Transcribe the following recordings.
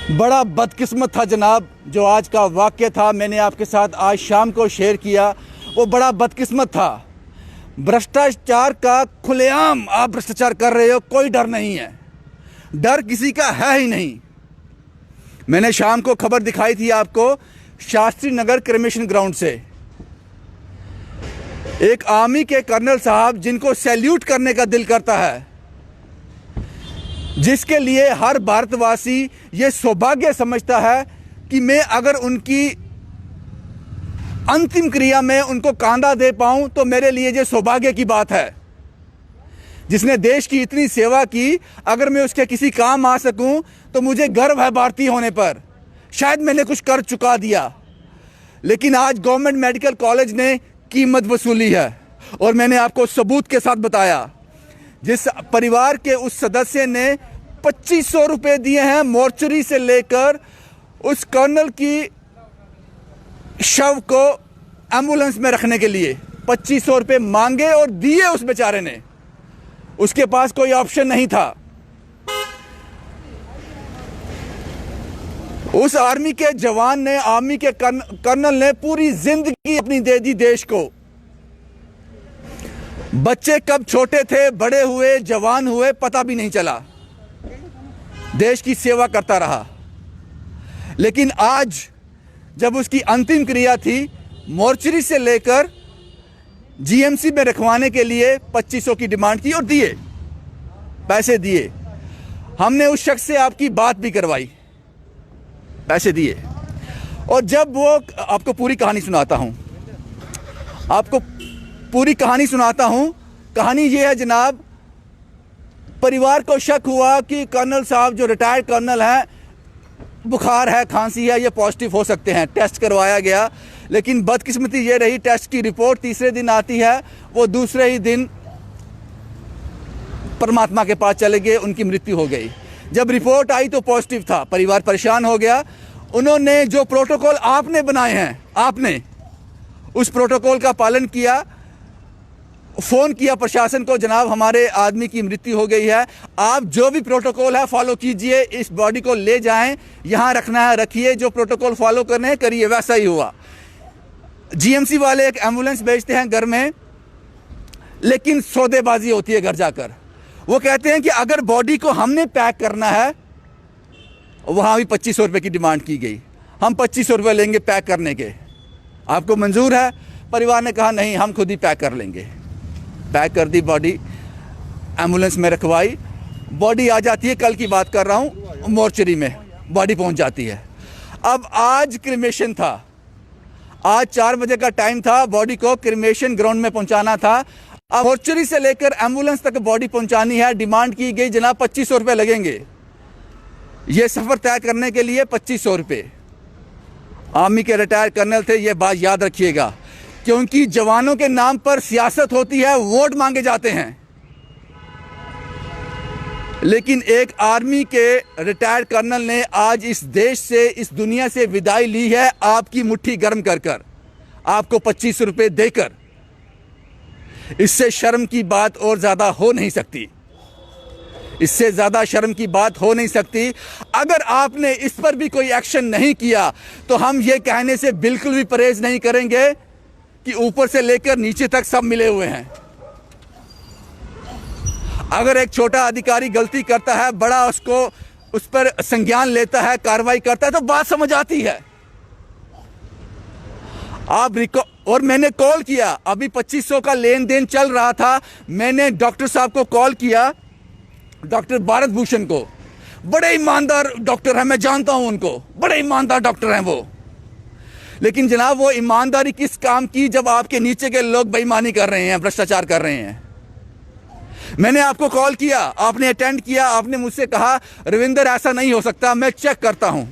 बड़ा बदकिस्मत था जनाब, जो आज का वाक़या था मैंने आपके साथ आज शाम को शेयर किया, वो बड़ा बदकिस्मत था। भ्रष्टाचार का खुलेआम आप भ्रष्टाचार कर रहे हो, कोई डर नहीं है, डर किसी का है ही नहीं। मैंने शाम को खबर दिखाई थी आपको शास्त्री नगर क्रिमेशन ग्राउंड से, एक आर्मी के कर्नल साहब जिनको सैल्यूट करने का दिल करता है, जिसके लिए हर भारतवासी ये सौभाग्य समझता है कि मैं अगर उनकी अंतिम क्रिया में उनको कांधा दे पाऊं तो मेरे लिए ये सौभाग्य की बात है। जिसने देश की इतनी सेवा की, अगर मैं उसके किसी काम आ सकूं तो मुझे गर्व है भारतीय होने पर। शायद मैंने कुछ कर चुका दिया, लेकिन आज गवर्नमेंट मेडिकल कॉलेज ने कीमत वसूली है और मैंने आपको सबूत के साथ बताया। जिस परिवार के उस सदस्य ने 2500 रुपये दिए हैं मोर्चरी से लेकर उस कर्नल की शव को एम्बुलेंस में रखने के लिए 2500 रुपये मांगे और दिए उस बेचारे ने, उसके पास कोई ऑप्शन नहीं था। उस आर्मी के जवान ने, आर्मी के कर्नल ने पूरी जिंदगी अपनी दे दी देश को। बच्चे कब छोटे थे, बड़े हुए, जवान हुए, पता भी नहीं चला, देश की सेवा करता रहा। लेकिन आज जब उसकी अंतिम क्रिया थी, मोर्चरी से लेकर जीएमसी में रखवाने के लिए 2500 की डिमांड की और दिए, पैसे दिए। हमने उस शख्स से आपकी बात भी करवाई, पैसे दिए। और जब वो, आपको पूरी कहानी सुनाता हूं, आपको पूरी कहानी सुनाता हूं। कहानी ये है जनाब, परिवार को शक हुआ कि कर्नल साहब जो रिटायर्ड कर्नल हैं, बुखार है, खांसी है, ये पॉजिटिव हो सकते हैं। टेस्ट करवाया गया, लेकिन बदकिस्मती ये रही, टेस्ट की रिपोर्ट तीसरे दिन आती है, वो दूसरे ही दिन परमात्मा के पास चले गए, उनकी मृत्यु हो गई। जब रिपोर्ट आई तो पॉजिटिव था, परिवार परेशान हो गया। उन्होंने जो प्रोटोकॉल आपने बनाए हैं, आपने उस प्रोटोकॉल का पालन किया, फ़ोन किया प्रशासन को, जनाब हमारे आदमी की मृत्यु हो गई है, आप जो भी प्रोटोकॉल है फॉलो कीजिए, इस बॉडी को ले जाएं, यहाँ रखना है रखिए, जो प्रोटोकॉल फॉलो करने हैं करिए। वैसा ही हुआ। जीएमसी वाले एक एम्बुलेंस भेजते हैं घर में, लेकिन सौदेबाजी होती है घर जाकर। वो कहते हैं कि अगर बॉडी को हमने पैक करना है, वहाँ भी 2500 रुपये की डिमांड की गई, हम 2500 रुपये लेंगे पैक करने के, आपको मंजूर है? परिवार ने कहा नहीं, हम खुद ही पैक कर लेंगे। पैक कर दी बॉडी, एम्बुलेंस में रखवाई, बॉडी आ जाती है, कल की बात कर रहा हूँ, मोर्चरी में बॉडी पहुँच जाती है। अब आज क्रिमेशन था, आज 4 बजे का टाइम था, बॉडी को क्रिमेशन ग्राउंड में पहुँचाना था। अब मोर्चरी से लेकर एम्बुलेंस तक बॉडी पहुँचानी है, डिमांड की गई जनाब 2500 रुपये लगेंगे। ये सफ़र तय करने के लिए 2500 रुपये। आर्मी के रिटायर्ड कर्नल थे, ये बात याद रखिएगा, क्योंकि जवानों के नाम पर सियासत होती है, वोट मांगे जाते हैं। लेकिन एक आर्मी के रिटायर्ड कर्नल ने आज इस देश से, इस दुनिया से विदाई ली है, आपकी मुट्ठी गर्म कर कर, आपको 2500 रुपये देकर। इससे शर्म की बात और ज़्यादा हो नहीं सकती, इससे ज़्यादा शर्म की बात हो नहीं सकती। अगर आपने इस पर भी कोई एक्शन नहीं किया तो हम ये कहने से बिल्कुल भी परहेज नहीं करेंगे कि ऊपर से लेकर नीचे तक सब मिले हुए हैं। अगर एक छोटा अधिकारी गलती करता है, बड़ा उसको उस पर संज्ञान लेता है, कार्रवाई करता है, तो बात समझ आती है। और मैंने कॉल किया, अभी 2500 का लेन देन चल रहा था, मैंने डॉक्टर साहब को कॉल किया, डॉक्टर भारत भूषण को। बड़े ईमानदार डॉक्टर हैं, मैं जानता हूं उनको, बड़े ईमानदार डॉक्टर हैं वो। लेकिन जनाब वो ईमानदारी किस काम की जब आपके नीचे के लोग बेईमानी कर रहे हैं, भ्रष्टाचार कर रहे हैं। मैंने आपको कॉल किया, आपने अटेंड किया, आपने मुझसे कहा रविंदर ऐसा नहीं हो सकता, मैं चेक करता हूं।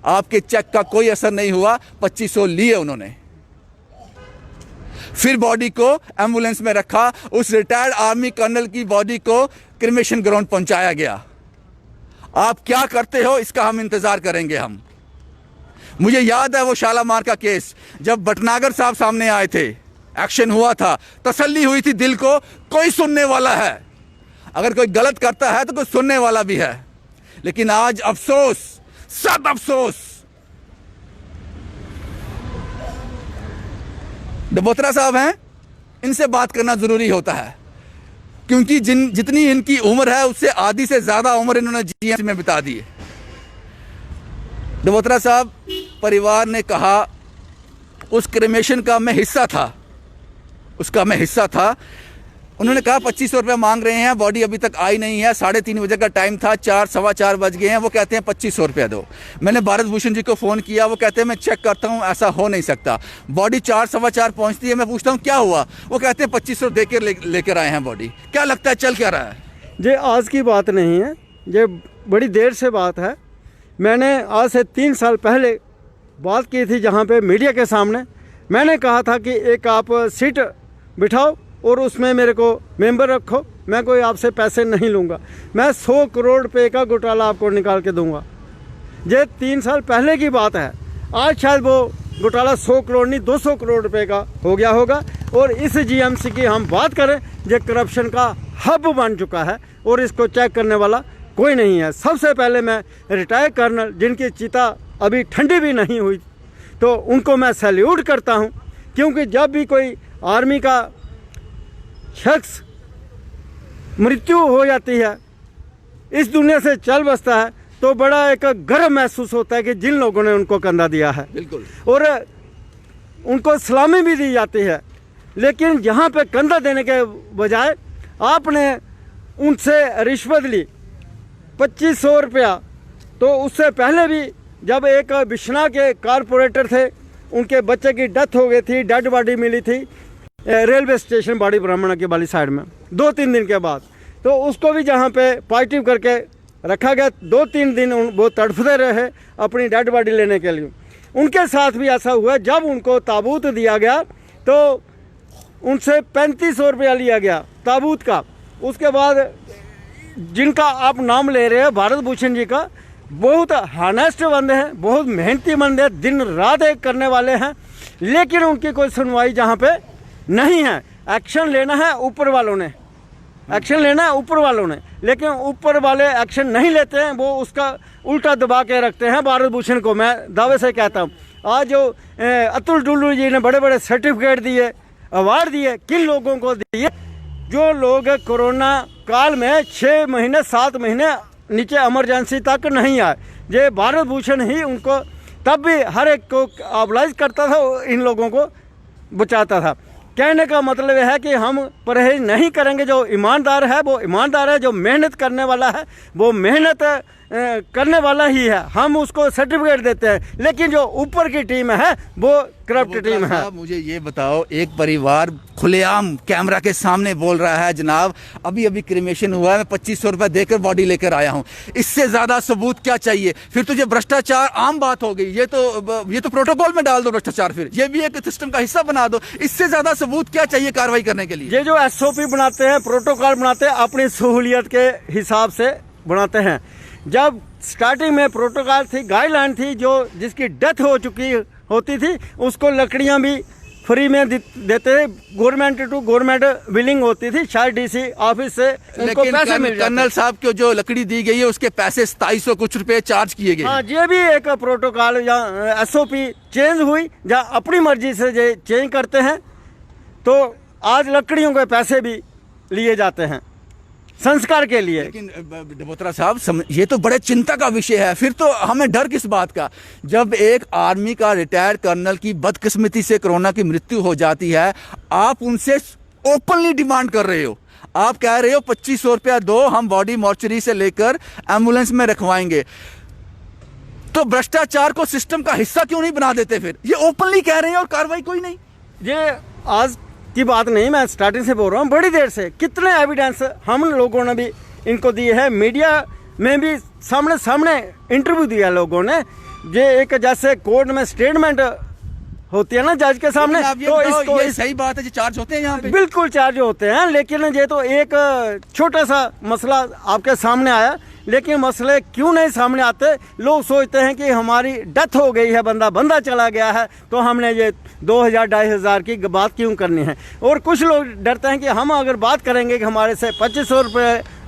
आपके चेक का कोई असर नहीं हुआ, 2500 लिए उन्होंने। फिर बॉडी को एम्बुलेंस में रखा, उस रिटायर्ड आर्मी कर्नल की बॉडी को क्रिमेशन ग्राउंड पहुंचाया गया। आप क्या करते हो इसका हम इंतजार करेंगे। हम, मुझे याद है वो शालामार का केस, जब भटनागर साहब सामने आए थे, एक्शन हुआ था, तसल्ली हुई थी दिल को, कोई सुनने वाला है। अगर कोई गलत करता है तो कोई सुनने वाला भी है। लेकिन आज अफसोस सख्त अफसोस। डबोत्रा साहब हैं, इनसे बात करना जरूरी होता है, क्योंकि जितनी इनकी उम्र है उससे आधी से ज्यादा उम्र इन्होंने जीएमसी में बिता दी है। डबोत्रा साहब, परिवार ने कहा उस क्रेमेशन का मैं हिस्सा था, उसका मैं हिस्सा था। उन्होंने कहा 2500 रुपये मांग रहे हैं, बॉडी अभी तक आई नहीं है, 3:30 बजे का टाइम था, 4 सवा 4 बज गए हैं। वो कहते हैं 2500 रुपये दो। मैंने भारत भूषण जी को फ़ोन किया, वो कहते हैं मैं चेक करता हूँ, ऐसा हो नहीं सकता। बॉडी 4 सवा 4 पहुँचती है, मैं पूछता हूँ क्या हुआ, वो कहते हैं 2500 देकर लेकर आए हैं बॉडी। क्या लगता है चल क्या रहा है? ये आज की बात नहीं है, ये बड़ी देर से बात है। मैंने आज से 3 साल पहले बात की थी, जहाँ पे मीडिया के सामने मैंने कहा था कि एक आप सीट बिठाओ और उसमें मेरे को मेंबर रखो, मैं कोई आपसे पैसे नहीं लूँगा, मैं 100 करोड़ रुपए का घोटाला आपको निकाल के दूंगा। ये 3 साल पहले की बात है। आज शायद वो घोटाला 100 करोड़ नहीं 200 करोड़ रुपए का हो गया होगा। और इस जीएमसी की हम बात करें, ये करप्शन का हब बन चुका है और इसको चेक करने वाला कोई नहीं है। सबसे पहले मैं रिटायर्ड कर्नल, जिनकी चिता अभी ठंडी भी नहीं हुई, तो उनको मैं सैल्यूट करता हूं, क्योंकि जब भी कोई आर्मी का शख्स मृत्यु हो जाती है, इस दुनिया से चल बसता है, तो बड़ा एक गर्व महसूस होता है कि जिन लोगों ने उनको कंधा दिया है। बिल्कुल। और उनको सलामी भी दी जाती है। लेकिन यहाँ पे कंधा देने के बजाय आपने उनसे रिश्वत ली 2500 रुपया। तो उससे पहले भी जब एक बिश्ना के कारपोरेटर थे, उनके बच्चे की डेथ हो गई थी, डेड बॉडी मिली थी रेलवे स्टेशन बाड़ी ब्राह्मणा की वाली साइड में 2-3 दिन के बाद, तो उसको भी जहाँ पे पॉजिटिव करके रखा गया। 2-3 दिन वो तड़फते रहे अपनी डेड बॉडी लेने के लिए। उनके साथ भी ऐसा हुआ, जब उनको ताबूत दिया गया तो उनसे 3500 रुपया लिया गया ताबूत का। उसके बाद जिनका आप नाम ले रहे हैं भारत भूषण जी का, बहुत हानेस्ट बंदे हैं, बहुत मेहनती बंदे हैं, दिन रात एक करने वाले हैं, लेकिन उनकी कोई सुनवाई जहाँ पे नहीं है। एक्शन लेना है ऊपर वालों ने, एक्शन लेना है ऊपर वालों ने, लेकिन ऊपर वाले एक्शन नहीं लेते हैं, वो उसका उल्टा दबा के रखते हैं भारत भूषण को। मैं दावे से कहता हूँ, आज जो अतुल टुल्लू जी ने बड़े बड़े सर्टिफिकेट दिए, अवार्ड दिए, किन लोगों को दिए? जो लोग कोरोना काल में 6 महीने 7 महीने नीचे इमरजेंसी तक नहीं आए, ये भारत भूषण ही उनको तब भी हर एक को ऑबलाइज करता था, इन लोगों को बचाता था। कहने का मतलब है कि हम परहेज नहीं करेंगे। जो ईमानदार है वो ईमानदार है, जो मेहनत करने वाला है वो मेहनत करने वाला ही है, हम उसको सर्टिफिकेट देते हैं। लेकिन जो ऊपर की टीम है वो करप्ट टीम है। मुझे ये बताओ, एक परिवार खुलेआम कैमरा के सामने बोल रहा है जनाब अभी अभी क्रिमेशन हुआ है, मैं 2500 रुपये देकर बॉडी लेकर आया हूँ, इससे ज्यादा सबूत क्या चाहिए? फिर तो ये भ्रष्टाचार आम बात हो गई, ये तो प्रोटोकॉल में डाल दो भ्रष्टाचार, फिर ये भी एक सिस्टम का हिस्सा बना दो। इससे ज्यादा सबूत क्या चाहिए कार्रवाई करने के लिए? ये जो SOP बनाते हैं, प्रोटोकॉल बनाते हैं, अपनी सहूलियत के हिसाब से बनाते हैं। जब स्टार्टिंग में प्रोटोकॉल थी, गाइडलाइन थी, जो जिसकी डेथ हो चुकी होती थी उसको लकड़ियां भी फ्री में देते थे, गवर्नमेंट टू गवर्नमेंट बिलिंग होती थी, शायद DC ऑफिस से उनको पैसे मिल जाते। कर्नल साहब को जो लकड़ी दी गई है उसके पैसे 2700 कुछ रुपए चार्ज किए गए। हाँ, ये भी एक प्रोटोकॉल या SOP चेंज हुई, जहाँ अपनी मर्जी से ये चेंज करते हैं, तो आज लकड़ियों के पैसे भी लिए जाते हैं संस्कार के लिए। लेकिन डबोत्रा साहब, ये तो बड़े चिंता का विषय है। फिर तो हमें डर किस बात का? जब एक आर्मी का रिटायर्ड कर्नल की बदकिस्मती से कोरोना की मृत्यु हो जाती है, आप उनसे ओपनली डिमांड कर रहे हो, आप कह रहे हो 2500 रुपया दो, हम बॉडी मॉर्चरी से लेकर एम्बुलेंस में रखवाएंगे। तो भ्रष्टाचार को सिस्टम का हिस्सा क्यों नहीं बना देते? फिर ये ओपनली कह रहे हैं और कार्रवाई कोई नहीं। ये आज की बात नहीं, मैं स्टार्टिंग से बोल रहा हूँ, बड़ी देर से। कितने एविडेंस हम लोगों ने भी इनको दिए हैं, मीडिया में भी सामने इंटरव्यू दिया लोगों ने। ये एक जैसे कोर्ट में स्टेटमेंट होती है ना जज के सामने, तो इसको ये सही बात है जी, चार्ज होते हैं यहाँ पे, बिल्कुल चार्ज होते हैं। लेकिन ये तो एक छोटा सा मसला आपके सामने आया, लेकिन मसले क्यों नहीं सामने आते? लोग सोचते हैं कि हमारी डेथ हो गई है, बंदा चला गया है, तो हमने ये 2000-2500 की बात क्यों करनी है। और कुछ लोग डरते हैं कि हम अगर बात करेंगे कि हमारे से 2500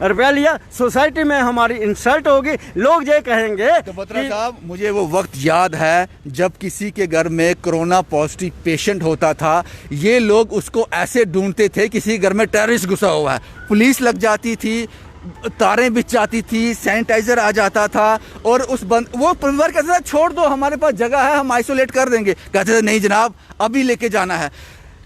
रुपया लिया, सोसाइटी में हमारी इंसल्ट होगी, लोग ये कहेंगे। तो बत्रा साहब, मुझे वो वक्त याद है जब किसी के घर में कोरोना पॉजिटिव पेशेंट होता था, ये लोग उसको ऐसे ढूंढते थे किसी घर में टेररिस्ट घुसा हुआ है, पुलिस लग जाती थी, तारें बिछ जाती थी, सैनिटाइजर आ जाता था, और वो परिवार कहता था छोड़ दो, हमारे पास जगह है, हम आइसोलेट कर देंगे। कहते थे नहीं जनाब, अभी लेके जाना है।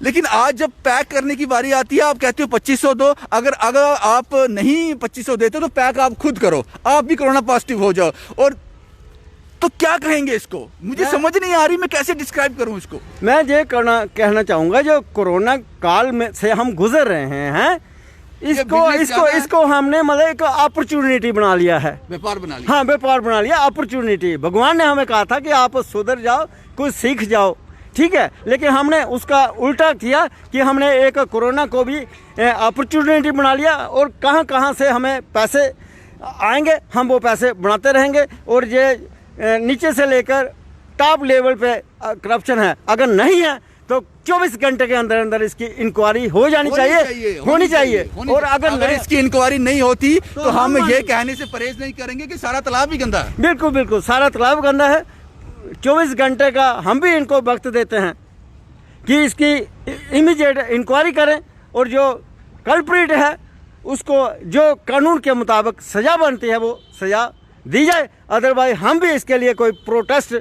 लेकिन आज जब पैक करने की बारी आती है, आप कहते हो 2500 दो, अगर आप नहीं 2500 देते तो पैक आप खुद करो, आप भी कोरोना पॉजिटिव हो जाओ। और तो क्या कहेंगे इसको? मुझे समझ नहीं आ रही, मैं कैसे डिस्क्राइब करूं इसको। मैं ये कहना चाहूँगा, जो कोरोना काल में से हम गुजर रहे हैं, इसको हमने मतलब एक अपॉर्चुनिटी बना लिया है, व्यापार बना लिया। हाँ, व्यापार बना लिया, अपॉर्चुनिटी। भगवान ने हमें कहा था कि आप सुधर जाओ, कुछ सीख जाओ, ठीक है, लेकिन हमने उसका उल्टा किया कि हमने एक कोरोना को भी अपॉर्चुनिटी बना लिया, और कहाँ कहाँ से हमें पैसे आएंगे हम वो पैसे बनाते रहेंगे। और ये नीचे से लेकर टॉप लेवल पे करप्शन है, अगर नहीं है तो 24 घंटे के अंदर अंदर इसकी इंक्वायरी होनी चाहिए। और अगर इसकी इंक्वायरी नहीं होती तो हम ये कहने से परहेज नहीं करेंगे कि सारा तालाब ही गंदा है। बिल्कुल सारा तालाब गंदा है। 24 घंटे का हम भी इनको वक्त देते हैं कि इसकी इमीडिएट इंक्वायरी करें, और जो कल्प्रिट है उसको जो कानून के मुताबिक सज़ा बनती है वो सज़ा दी जाए। अदरवाइज हम भी इसके लिए कोई प्रोटेस्ट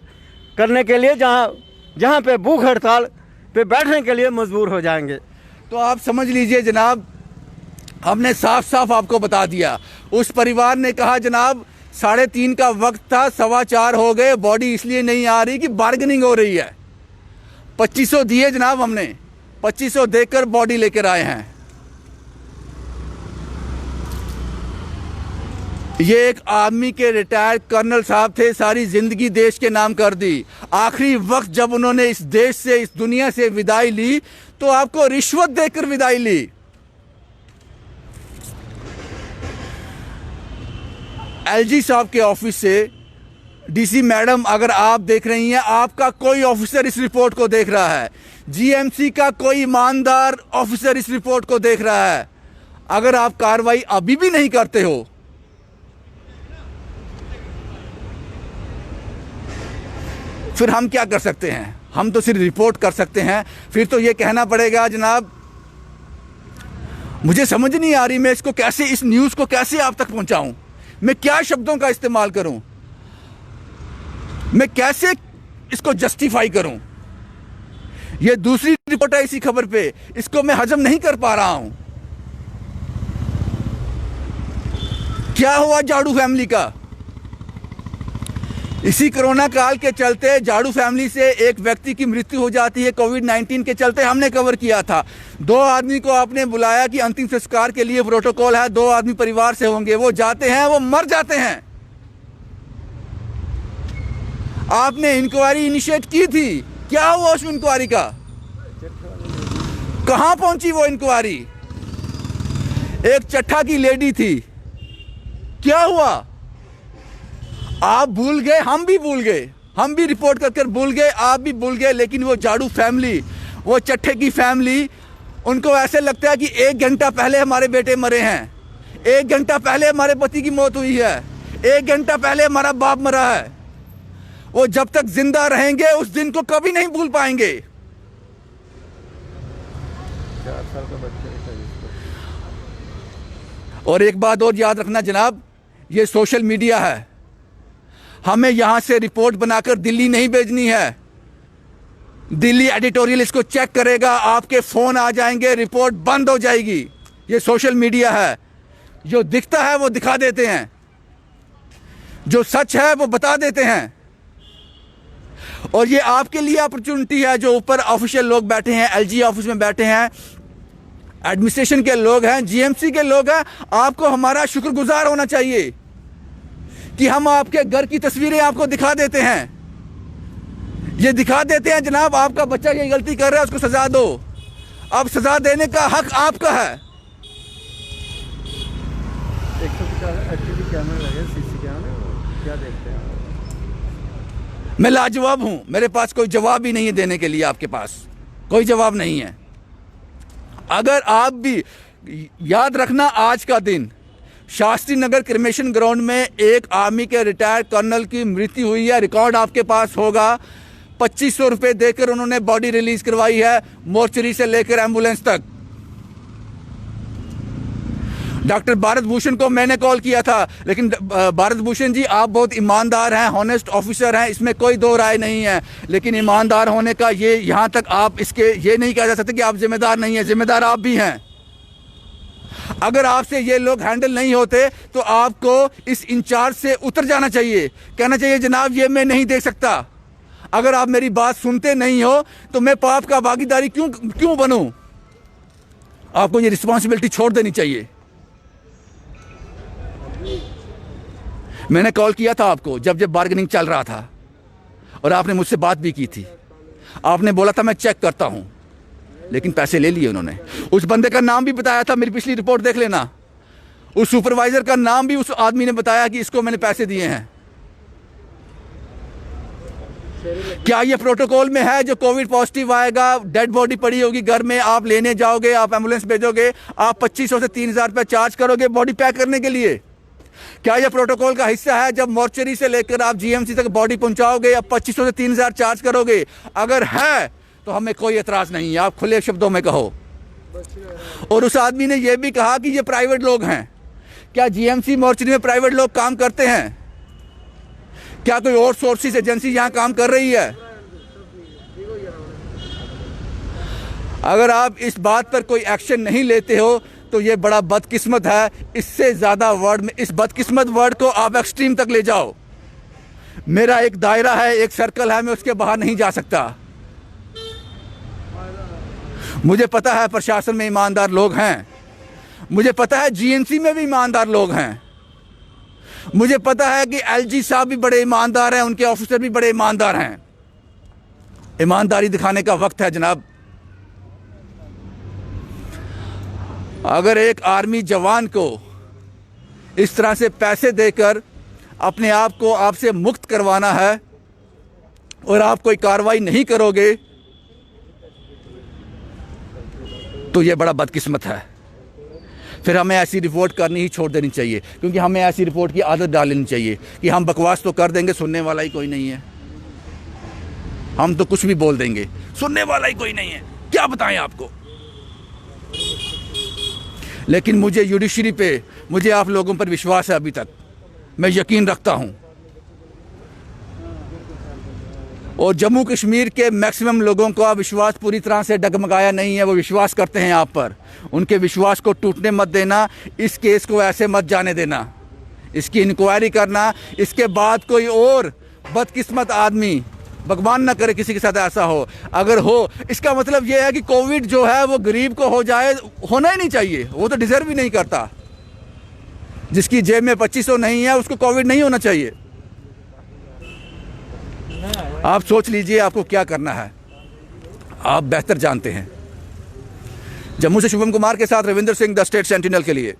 करने के लिए जहाँ पे भूख हड़ताल पे बैठने के लिए मजबूर हो जाएंगे। तो आप समझ लीजिए जनाब, हमने साफ साफ आपको बता दिया। उस परिवार ने कहा जनाब 3:30 का वक्त था, 4:15 हो गए, बॉडी इसलिए नहीं आ रही कि बार्गेनिंग हो रही है। 2500 दिए जनाब, हमने 2500 देकर बॉडी लेकर आए हैं। ये एक आर्मी के रिटायर्ड कर्नल साहब थे, सारी जिंदगी देश के नाम कर दी। आखिरी वक्त जब उन्होंने इस देश से, इस दुनिया से विदाई ली तो आपको रिश्वत देकर विदाई ली। एलजी साहब के ऑफिस से, डीसी मैडम अगर आप देख रही हैं, आपका कोई ऑफिसर इस रिपोर्ट को देख रहा है, जीएमसी का कोई ईमानदार ऑफिसर इस रिपोर्ट को देख रहा है, अगर आप कार्रवाई अभी भी नहीं करते हो फिर हम क्या कर सकते हैं? हम तो सिर्फ रिपोर्ट कर सकते हैं। फिर तो ये कहना पड़ेगा जनाब, मुझे समझ नहीं आ रही मैं इसको कैसे, इस न्यूज़ को कैसे आप तक पहुंचाऊं, मैं क्या शब्दों का इस्तेमाल करूं, मैं कैसे इसको जस्टिफाई करूं। ये दूसरी रिपोर्ट है इसी खबर पे, इसको मैं हजम नहीं कर पा रहा हूं। क्या हुआ झाड़ू फैमिली का? इसी कोरोना काल के चलते झाड़ू फैमिली से एक व्यक्ति की मृत्यु हो जाती है, कोविड-19 के चलते। हमने कवर किया था। 2 आदमी को आपने बुलाया कि अंतिम संस्कार के लिए प्रोटोकॉल है, 2 आदमी परिवार से होंगे, वो जाते हैं, वो मर जाते हैं। आपने इंक्वायरी इनिशिएट की थी, क्या हुआ उस इंक्वायरी का? कहां पहुंची वो इंक्वायरी? एक चट्ठा की लेडी थी, क्या हुआ? आप भूल गए, हम भी भूल गए, हम भी रिपोर्ट कर भूल गए, आप भी भूल गए। लेकिन वो झाड़ू फैमिली, वो चट्ठे की फैमिली, उनको ऐसे लगता है कि 1 घंटा पहले हमारे बेटे मरे हैं, 1 घंटा पहले हमारे पति की मौत हुई है, 1 घंटा पहले हमारा बाप मरा है। वो जब तक जिंदा रहेंगे उस दिन को कभी नहीं भूल पाएंगे। 4 साल का बच्चा है। और एक बात और याद रखना जनाब, ये सोशल मीडिया है, हमें यहां से रिपोर्ट बनाकर दिल्ली नहीं भेजनी है। दिल्ली एडिटोरियल इसको चेक करेगा, आपके फोन आ जाएंगे, रिपोर्ट बंद हो जाएगी। ये सोशल मीडिया है, जो दिखता है वो दिखा देते हैं, जो सच है वो बता देते हैं। और ये आपके लिए अपॉर्चुनिटी है, जो ऊपर ऑफिशियल लोग बैठे हैं, एलजी ऑफिस में बैठे हैं, एडमिनिस्ट्रेशन के लोग हैं, जीएमसी के लोग हैं, आपको हमारा शुक्रगुजार होना चाहिए कि हम आपके घर की तस्वीरें आपको दिखा देते हैं। ये दिखा देते हैं जनाब, आपका बच्चा ये गलती कर रहा है, उसको सजा दो। अब सजा देने का हक आपका है। 150 कैमरे लगे, सीसी कैमरे, क्या देखते हैं? मैं लाजवाब हूं, मेरे पास कोई जवाब ही नहीं है देने के लिए, आपके पास कोई जवाब नहीं है। अगर आप भी याद रखना, आज का दिन शास्त्री नगर क्रिमेशन ग्राउंड में एक आर्मी के रिटायर्ड कर्नल की मृत्यु हुई है। रिकॉर्ड आपके पास होगा, 2500 रुपए देकर उन्होंने बॉडी रिलीज करवाई है, मोर्चरी से लेकर एम्बुलेंस तक। डॉक्टर भारत भूषण को मैंने कॉल किया था, लेकिन भारत भूषण जी, आप बहुत ईमानदार हैं, हॉनेस्ट ऑफिसर हैं, इसमें कोई दो राय नहीं है। लेकिन ईमानदार होने का ये यहाँ तक आप इसके ये नहीं कह जा सकते कि आप जिम्मेदार नहीं हैं, जिम्मेदार आप भी हैं। अगर आपसे ये लोग हैंडल नहीं होते तो आपको इस इंचार्ज से उतर जाना चाहिए, कहना चाहिए जनाब ये मैं नहीं देख सकता। अगर आप मेरी बात सुनते नहीं हो तो मैं पाप का भागीदारी क्यों बनूं? आपको ये रिस्पॉन्सिबिलिटी छोड़ देनी चाहिए। मैंने कॉल किया था आपको जब बार्गेनिंग चल रहा था, और आपने मुझसे बात भी की थी। आपने बोला था मैं चेक करता हूं, लेकिन पैसे ले लिए उन्होंने। उस बंदे का नाम भी बताया था, मेरी पिछली रिपोर्ट देख लेना। उस सुपरवाइजर का नाम भी उस आदमी ने बताया कि इसको मैंने पैसे दिए हैं। क्या ये प्रोटोकॉल में है? जो कोविड पॉजिटिव आएगा, डेड बॉडी पड़ी होगी घर में, आप लेने जाओगे, आप एम्बुलेंस भेजोगे, आप 2500 से 3000 रुपये चार्ज करोगे बॉडी पैक करने के लिए? क्या यह प्रोटोकॉल का हिस्सा है? जब मोर्चरी से लेकर आप जीएमसी तक बॉडी पहुंचाओगे, आप 2500 से 3000 चार्ज करोगे? अगर है तो हमें कोई एतराज नहीं है, आप खुले शब्दों में कहो। और उस आदमी ने यह भी कहा कि ये प्राइवेट लोग हैं। क्या जीएमसी मोर्चरी में प्राइवेट लोग काम करते हैं? क्या कोई और सोर्सेस एजेंसी यहां काम कर रही है? अगर आप इस बात पर कोई एक्शन नहीं लेते हो तो ये बड़ा बदकिस्मत है। इससे ज्यादा वर्ड में, इस बदकिस्मत वर्ड को आप एक्सट्रीम तक ले जाओ। मेरा एक दायरा है, एक सर्कल है, मैं उसके बाहर नहीं जा सकता। मुझे पता है प्रशासन में ईमानदार लोग हैं, मुझे पता है जीएमसी में भी ईमानदार लोग हैं, मुझे पता है कि एलजी साहब भी बड़े ईमानदार हैं, उनके ऑफिसर भी बड़े ईमानदार हैं। ईमानदारी दिखाने का वक्त है जनाब। अगर एक आर्मी जवान को इस तरह से पैसे देकर अपने आप को आपसे मुक्त करवाना है और आप कोई कार्रवाई नहीं करोगे तो यह बड़ा बदकिस्मत है। फिर हमें ऐसी रिपोर्ट करनी ही छोड़ देनी चाहिए, क्योंकि हमें ऐसी रिपोर्ट की आदत डाल लेनी चाहिए कि हम बकवास तो कर देंगे, सुनने वाला ही कोई नहीं है। हम तो कुछ भी बोल देंगे, सुनने वाला ही कोई नहीं है, क्या बताएं आपको। लेकिन मुझे जुडिशरी पे, मुझे आप लोगों पर विश्वास है, अभी तक मैं यकीन रखता हूं। और जम्मू कश्मीर के मैक्सिमम लोगों का विश्वास पूरी तरह से डगमगाया नहीं है, वो विश्वास करते हैं आप पर। उनके विश्वास को टूटने मत देना, इस केस को ऐसे मत जाने देना, इसकी इंक्वायरी करना। इसके बाद कोई और बदकिस्मत आदमी, भगवान ना करे किसी के साथ ऐसा हो, अगर हो, इसका मतलब यह है कि कोविड जो है वो गरीब को हो जाए, होना ही नहीं चाहिए, वो तो डिजर्व ही नहीं करता। जिसकी जेब में 2500 नहीं है उसको कोविड नहीं होना चाहिए। आप सोच लीजिए आपको क्या करना है, आप बेहतर जानते हैं। जम्मू से शुभम कुमार के साथ Ravindra Singh, the state sentinel के लिए।